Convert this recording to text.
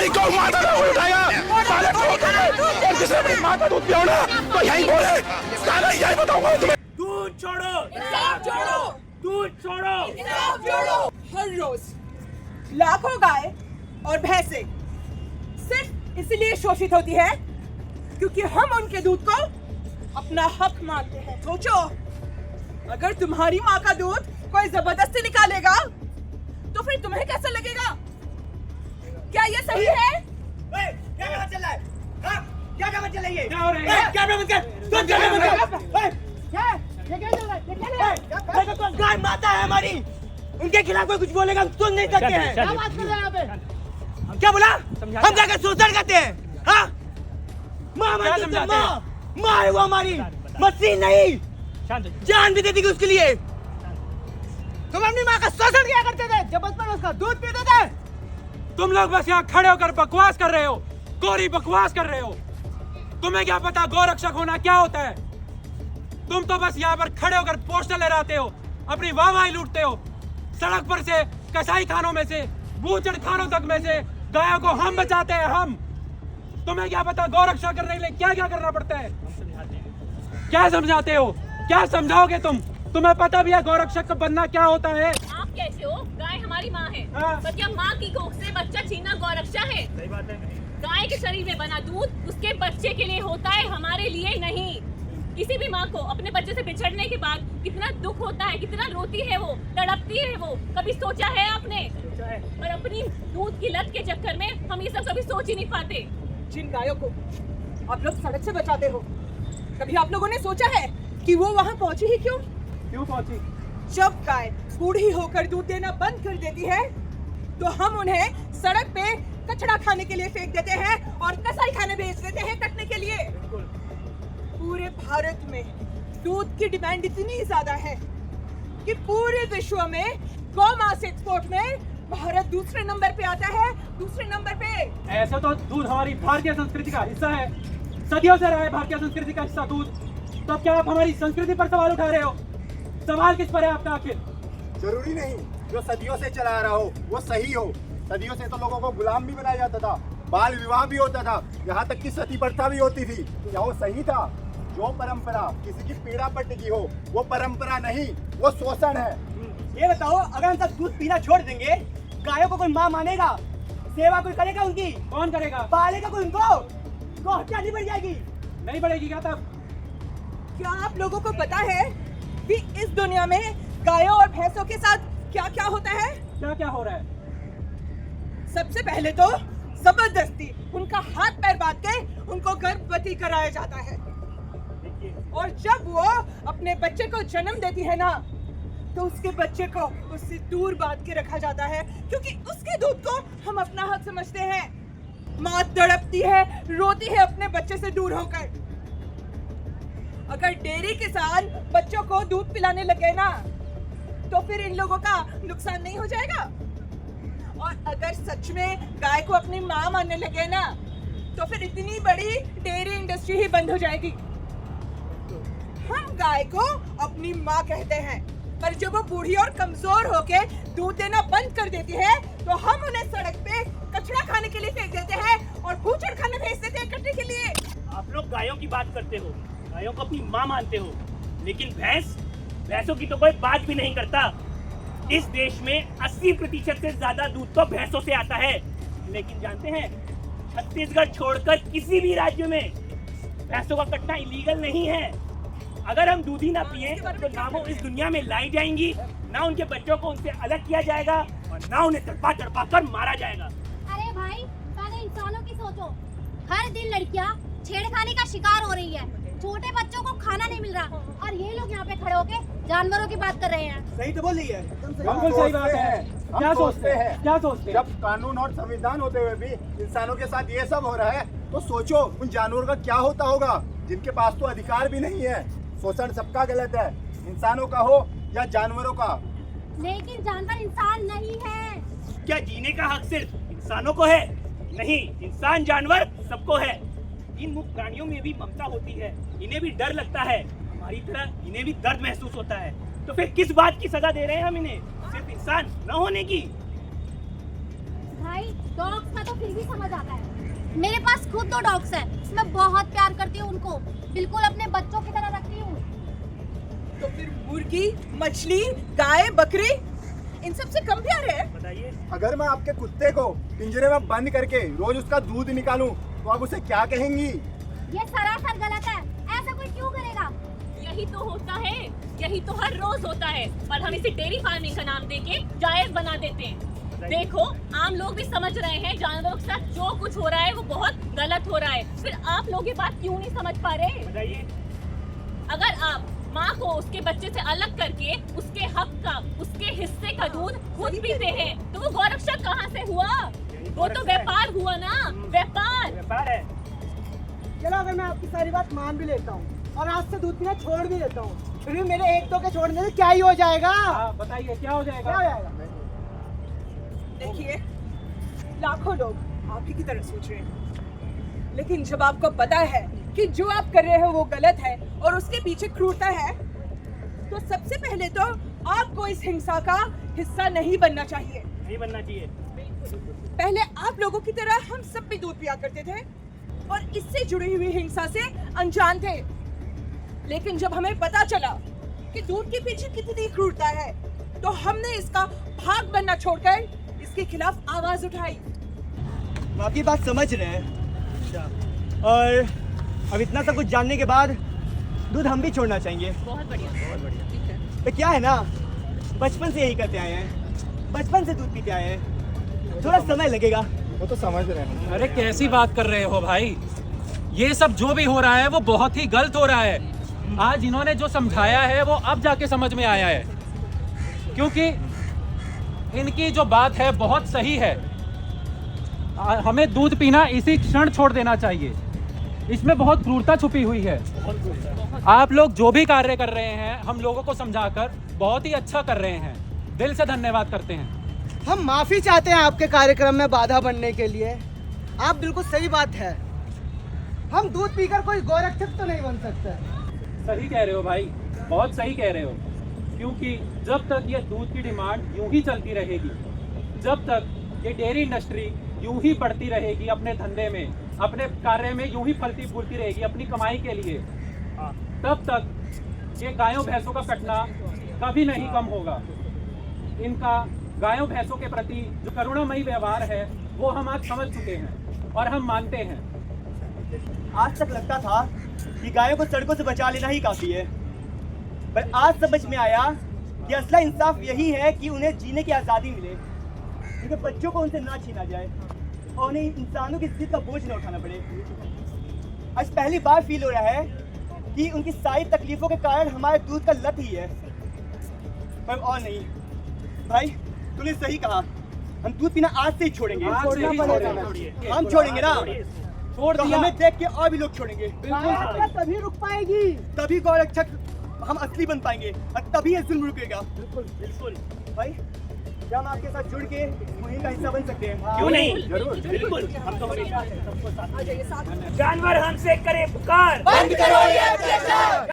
हमारी गौ माता का कोई उठाएगा साले और जिसने अपनी माँ का दूध पिया ना तो यही बोले साला यही बताऊंगा तुम्हें। दूध छोड़ो, इंसाफ छोड़ो, दूध छोड़ो, इंसाफ छोड़ो। हर रोज लाखों गाय और भैंसे सिर्फ इसलिए शोषित होती है क्योंकि हम उनके दूध को अपना हक मानते हैं। सोचो, अगर तुम्हारी माँ का दूध कोई जबरदस्ती निकालेगा तो फिर तुम्हें कैसा लगेगा? क्या ये सही है? क्या ड्रामा चल रहा है? हाँ? क्या ड्रामा चल रही है? क्या हो रहा है? क्या ड्रामा कर? तुम क्या ड्रामा कर? क्या? ये क्या चल रहा है? ये क्या चल रहा है? गाय माता है हमारी, उनके खिलाफ कोई कुछ बोलेगा हम सुन नहीं सकते हैं। क्या बात कर रहे हैं यहाँ पे? क्या बोला? हम जाकर शोषण करते हैं? हाँ? माँ मानते हैं, माँ है वो हमारी, मसीह नहीं, जान भी देती थी उसके लिए। तुम अपनी माँ का शोषण किया करते थे, जबरदस्ती उसका दूध पीते थे। तुम लोग बस यहाँ खड़े होकर बकवास कर रहे हो, कोरी बकवास कर रहे हो। तुम्हें क्या पता गौरक्षक होना क्या होता है? तुम तो बस यहाँ पर खड़े होकर पोस्टर लहराते हो, अपनी वाहवाही लूटते हो। सड़क पर से, कसाई खानों में से, बूचड़ खानों तक में से गायों को हम बचाते हैं, हम। तुम्हें क्या पता गौरक्षा करने के लिए क्या क्या करना पड़ता है? क्या समझाते हो? क्या समझाओगे तुम? तुम्हें पता भी है गौरक्षक का बनना क्या होता है? आप कैसे हो? गाय हमारी माँ है। हाँ। पर क्या माँ की कोख से बच्चा छीनना गौरक्षा है? सही बात है। गाय के शरीर में बना दूध उसके बच्चे के लिए होता है, हमारे लिए नहीं। किसी भी माँ को अपने बच्चे से बिछड़ने के बाद कितना दुख होता है, कितना रोती है वो, तड़पती है वो। कभी सोचा है आपने? और अपनी दूध की लत के चक्कर में हम ये सब कभी सोच ही नहीं पाते। जिन गायों को आप लोग सड़क से बचाते हो, कभी आप लोगों ने सोचा है कि वो वहाँ पहुँची ही क्यों? क्यों पहुंची? जब गाय बूढ़ी होकर दूध देना बंद कर देती है तो हम उन्हें सड़क पे कचरा खाने के लिए फेंक देते हैं और कसाई खाने भेज देते हैं कटने के लिए। पूरे भारत में दूध की डिमांड इतनी ज्यादा है कि पूरे विश्व में गौ मांस एक्सपोर्ट में भारत दूसरे नंबर पे आता है, दूसरे नंबर पे। ऐसा तो दूध हमारी भारतीय संस्कृति का हिस्सा है, सदियों से रहा है भारतीय संस्कृति का हिस्सा दूध। तो क्या आप हमारी संस्कृति पर सवाल उठा रहे हो? सवाल किस पर है आपका आखिर? जरूरी नहीं जो सदियों से चला आ रहा हो वो सही हो। सदियों से तो लोगों को गुलाम भी बनाया जाता था, बाल विवाह भी होता था, यहाँ तक कि सती प्रथा भी होती थी। क्या वो सही था? जो परंपरा किसी की पीड़ा पर टिकी हो वो परंपरा नहीं, वो शोषण है। ये बताओ, अगर हम सब दूध पीना छोड़ देंगे, गायों को कोई माँ मानेगा? सेवा कोई करेगा उनकी? कौन करेगा? पालेगा कोई उनको? तो हत्या नहीं बढ़ जाएगी? नहीं बढ़ेगी क्या तब? क्या आप लोगों को पता है कि इस दुनिया में गायों और भैंसों के साथ क्या क्या होता है? क्या क्या हो रहा है? सबसे पहले तो जबरदस्ती उनका हाथ पैर बांध के उनको गर्भवती कराया जाता है और जब वो अपने बच्चे को जन्म देती है ना तो उसके बच्चे को उससे दूर बांध के रखा जाता है क्योंकि उसके दूध को हम अपना हक समझते हैं। माँ तड़पती है, रोती है अपने बच्चे से दूर होकर। अगर डेयरी किसान बच्चों को दूध पिलाने लगे ना तो फिर इन लोगों का नुकसान नहीं हो जाएगा? और अगर सच में गाय को अपनी माँ मानने लगे ना तो फिर इतनी बड़ी डेयरी इंडस्ट्री ही बंद हो जाएगी। हम गाय को अपनी माँ कहते हैं, पर जब वो बूढ़ी और कमजोर होके दूध देना बंद कर देती है तो हम उन्हें सड़क पे कचरा खाने के लिए फेंक देते हैं और बूचड़ खाने भेज देते हैं कटने के लिए। आप लोग गायों की बात करते हो, गायों को अपनी माँ मानते हो, लेकिन भैंसों की तो कोई बात भी नहीं करता। इस देश में 80% से ज्यादा दूध तो भैंसों से आता है, लेकिन जानते हैं छत्तीसगढ़ छोड़कर किसी भी राज्य में भैंसों का कटना इलीगल नहीं है। अगर हम दूध ही ना पिए तो ना वो इस दुनिया में लाई जाएंगी, ना उनके बच्चों को उनसे अलग किया जाएगा और ना उन्हें तड़पा तड़पा कर मारा जाएगा। अरे भाई, पहले इंसानों की सोचो। हर दिन लड़कियां छेड़खानी का शिकार हो रही है, छोटे बच्चों को खाना नहीं मिल रहा और ये लोग यहाँ पे खड़े होके जानवरों की बात कर रहे हैं। सही तो बोल रही है। बिल्कुल सही बात है। क्या सोचते हैं? क्या सोचते हैं? जब कानून और संविधान होते हुए भी इंसानों के साथ ये सब हो रहा है तो सोचो उन जानवरों का क्या होता होगा जिनके पास तो अधिकार भी नहीं है। शोषण सबका गलत है, इंसानों का हो या जानवरों का। लेकिन जानवर इंसान नहीं है। क्या जीने का हक सिर्फ इंसानों को है? नहीं, इंसान जानवर सबको है। इन मुक्त प्राणियों में भी ममता होती है, इन्हें भी डर लगता है, हमारी तरह इन्हें भी दर्द महसूस होता है। तो फिर किस बात की सजा दे रहे हैं हम इन्हें? सिर्फ इंसान न होने की? भाई, डॉग्स का तो फिर भी समझ समझ आता है। मेरे पास खुद 2 डॉग्स हैं, मैं बहुत प्यार करती हूँ उनको, बिल्कुल अपने बच्चों की तरह रखती हूँ। तो फिर मुर्गी, मछली, गाय, बकरी इन सब से कम प्यार है? अगर मैं आपके कुत्ते को पिंजरे में बंद करके रोज उसका दूध निकालूं तो आप उसे क्या कहेंगी? ये सरासर गलत है, ऐसा कोई क्यों करेगा? यही तो होता है, यही तो हर रोज होता है, पर हम इसे डेयरी फार्मिंग का नाम देके जायज बना देते हैं। देखो, आम लोग भी समझ रहे हैं जानवरों के साथ जो कुछ हो रहा है वो बहुत गलत हो रहा है, फिर आप लोग ये बात क्यों नहीं समझ पा रहे? अगर आप माँ को उसके बच्चे से अलग करके उसके हक का, उसके हिस्से का दूध खुद पीते हैं, तो वो गौरक्षक कहाँ से हुआ? वो तो व्यापार हुआ ना, व्यापार है। चलो अगर मैं आपकी सारी बात मान भी लेता हूँ और आज से दूध पीना छोड़ भी देता हूँ, फिर भी मेरे 1-2 के छोड़ने से क्या ही हो जाएगा? बताइए क्या हो जाएगा? क्या हो जाएगा? देखिए, लाखों लोग आपकी की तरह सोच रहे हैं, लेकिन जब आपको पता है कि जो आप कर रहे हो वो गलत है और उसके पीछे क्रूरता है, तो सबसे पहले तो आपको इस हिंसा का हिस्सा नहीं बनना चाहिए। पहले आप लोगों की तरह हम सब भी दूध पिया करते थे और इससे जुड़ी हुई हिंसा से अनजान थे, लेकिन जब हमें पता चला कि दूध के पीछे कितनी क्रूरता है, तो हमने इसका भाग बनना छोड़कर इसके खिलाफ आवाज उठाई। आपकी बात समझ रहे हैं और अब इतना सब कुछ जानने के बाद दूध हम भी छोड़ना चाहेंगे। बहुत बढ़िया, ठीक है। तो क्या है ना, बचपन से यही करते आए हैं, बचपन से दूध पीते आए हैं, थोड़ा समय लगेगा। वो तो समझ रहे हैं। अरे कैसी बात कर रहे हो भाई? ये सब जो भी हो रहा है वो बहुत ही गलत हो रहा है। आज इन्होंने जो समझाया है वो अब जाके समझ में आया है, क्योंकि इनकी जो बात है बहुत सही है। हमें दूध पीना इसी क्षण छोड़ देना चाहिए, इसमें बहुत क्रूरता छुपी हुई है। आप लोग जो भी कार्य कर रहे हैं हम लोगों को समझाकर बहुत ही अच्छा कर रहे हैं, दिल से धन्यवाद करते हैं। हम माफी चाहते हैं आपके कार्यक्रम में बाधा बनने के लिए। आप बिल्कुल सही बात है, हम दूध पीकर कोई गौरक्षक तो नहीं बन सकते। सही कह रहे हो भाई, बहुत सही कह रहे हो, क्योंकि जब तक ये दूध की डिमांड यूं ही चलती रहेगी, जब तक ये डेयरी इंडस्ट्री यूं ही बढ़ती रहेगी अपने धंधे में, अपने कार्य में यूं ही फलती फूलती रहेगी अपनी कमाई के लिए, तब तक ये गायों भैंसों का कटना कभी नहीं कम होगा। इनका गायों भैंसों के प्रति जो करुणामयी व्यवहार है वो हम आज समझ चुके हैं और हम मानते हैं। आज तक लगता था कि गायों को सड़कों से बचा लेना ही काफी है, पर आज समझ में आया कि असला इंसाफ यही है कि उन्हें जीने की आज़ादी मिले, उनके बच्चों को उनसे ना छीना जाए और उन्हें इंसानों की जिद का बोझ न उठाना पड़े। आज पहली बार फील हो रहा है कि उनकी सारी तकलीफों के कारण हमारे दूध का लत ही है, पर और नहीं। भाई तूने सही कहा, हम दूध पीना आज से ही छोड़ेंगे। आज से ही छोड़ेंगे। हम छोड़ेंगे ना, छोड़ तो दिया। हमें देख के और भी लोग छोड़ेंगे। तभी रुक पाएगी। तभी गौरक्षक हम असली बन पाएंगे और तभी ये जुल्म रुकेगा। बिल्कुल भाई, क्या हम आपके साथ जुड़ के मुहिम का हिस्सा बन सकते हैं? क्यों नहीं? जरूर। बिल्कुल, हम तो हमेशा सबको साथ आ जाइए साथ में। जानवर हमसे करे पुकार, बंद करो ये अत्याचार।